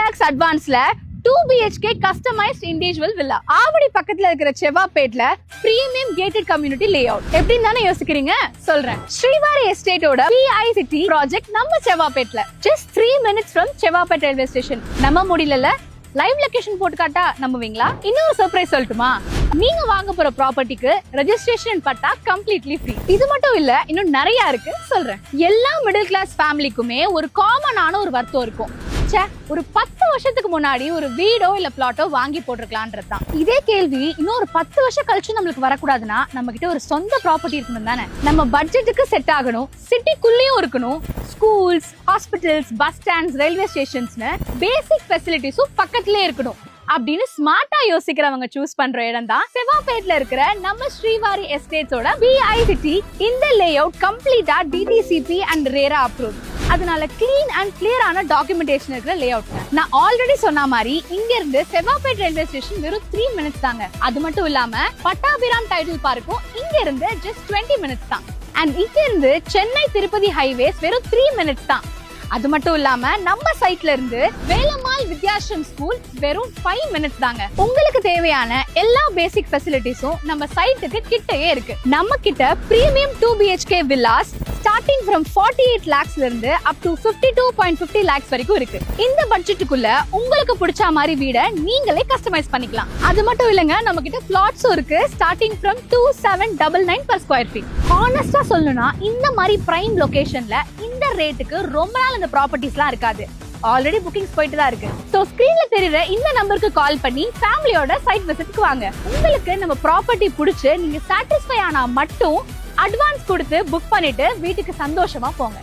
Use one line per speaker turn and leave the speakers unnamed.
lakhs advanceல 2 BHK customized individual villa. Avadi பக்கத்துல இருக்கிற செவ்வாப்பேட்ல பிரீமியம் கேட்டட் கம்யூனிட்டி லேஅவுட். எப்படின்னு தானே யோசிக்கிறீங்க? சொல்றேன். ஸ்ரீவாரி எஸ்டேட்டோட PI சிட்டி ப்ராஜெக்ட் நம்ம செவ்வாப்பேட்ல. Just 3 minutes from Sevvapet railway station. நம்ம முடியல லைவ் லொகேஷன் போட்டு காட்டா நம்புவீங்களா? இன்னொரு சர்ப்ரைஸ் சொல்லட்டுமா? நீங்க வாங்க போற ப்ராப்பர்ட்டிக்கு ரெஜிஸ்ட்ரேஷன் பட்டா கம்ப்ளீட்லி ஃப்ரீ. இது மட்டும் இல்ல, இன்னும் நிறைய இருக்கு, சொல்றேன். எல்லா மிடில் கிளாஸ் ஃபேமிலிக்குமே ஒரு காமனான ஒரு வருத்தம் இருக்கும். ஒரு 10 வருஷத்துக்கு முன்னாடி ஒரு வீடோ இல்ல பிளாட்டோ வாங்கி போட்டிருக்கலான்றது தான். இதே கேள்வி இன்னும் ஒரு 10 வருஷம் கழிச்சு நம்மளுக்கு வரக்கூடாதுன்னா நம்ம கிட்ட ஒரு சொந்த ப்ராப்பர்ட்டி இருக்கணும் தானே. நம்ம பட்ஜெட்டுக்கு செட் ஆகணும், சிட்டிக்குள்ளேயும் இருக்கணும். Schools, hospitals, bus stands, railway ஸ்டேஷன்ஸ்னு பேசிக் ஃபெசிலிட்டிஸும் பக்கத்திலே இருக்கணும் அப்படின்னு ஸ்மார்ட்டா யோசிக்கிறவங்க சூஸ் பண்ற இடம் தான் செவ்வாப்பேட்ல இருக்கிற நம்ம ஸ்ரீவாரி எஸ்டேட்ஸோட PI சிட்டி. இந்த லேஅவுட் கம்ப்ளீட்டா DTCP அண்ட் ரேரா அப்ரூவ். அதனால கிளீன் அண்ட் கிளியரான டாக்குமெண்டேஷன் இருக்கிற லேஅவுட். நான் ஆல்ரெடி சொன்ன மாதிரி இங்க இருந்து செவ்வாப்பேட் ரயில்வே ஸ்டேஷன் வெறும் 3 minutes தாங்க. அது மட்டும் இல்லாம பட்டாபிராம் டைட்டில் பார்க்கும் இங்க இருந்து just 20 minutes தான். அண்ட் இங்க இருந்து சென்னை திருப்பதி ஹைவேஸ் வெறும் 3 minutes தான். அது மட்டும் இல்லாம நம்ம சைட்ல இருந்து வேலம்மாள் வித்யாஸ்ரம் ஸ்கூல் வெறும் 5 minutes தாங்க. உங்களுக்கு தேவையான எல்லா பேசிக் ஃபெசிலிட்டிஸும் நம்ம சைட்டுக்கு கிட்டயே இருக்கு. நம்ம கிட்ட premium 2 BHK villas starting from 48 lakhsல இருந்து up to 52.50 lakhs வரைக்கும் இருக்கு. இந்த பட்ஜெட்டுக்குள்ள உங்களுக்கு பிடிச்ச மாதிரி வீட நீங்களே கஸ்டமைஸ் பண்ணிக்கலாம். அது மட்டும் இல்லங்க, நம்ம கிட்ட பிளாட்ஸும் இருக்கு starting from 2799 per square feet. ஹானஸ்டா சொல்லணும்னா இந்த மாதிரி பிரைம் லொகேஷன்ல இந்த ரேட்டுக்கு ரொம்ப நாள் இந்த ப்ராப்பர்ட்டிஸ்லாம் இருக்காது. ஆல்ரெடி புக்கிங்ஸ் போயிட்டு தான் இருக்கு. சோ ஸ்கிரீன்ல தெரியுற இந்த நம்பருக்கு கால் பண்ணி ஃபேமிலியோட சைட் விசிட்க்கு வாங்க. உங்களுக்கு நம்ம ப்ராப்பர்ட்டி பிடிச்சு நீங்க சாட்டிஸ்ஃபை ஆனா மட்டும் அட்வான்ஸ் கொடுத்து புக் பண்ணிட்டு வீட்டுக்கு சந்தோஷமா போங்க.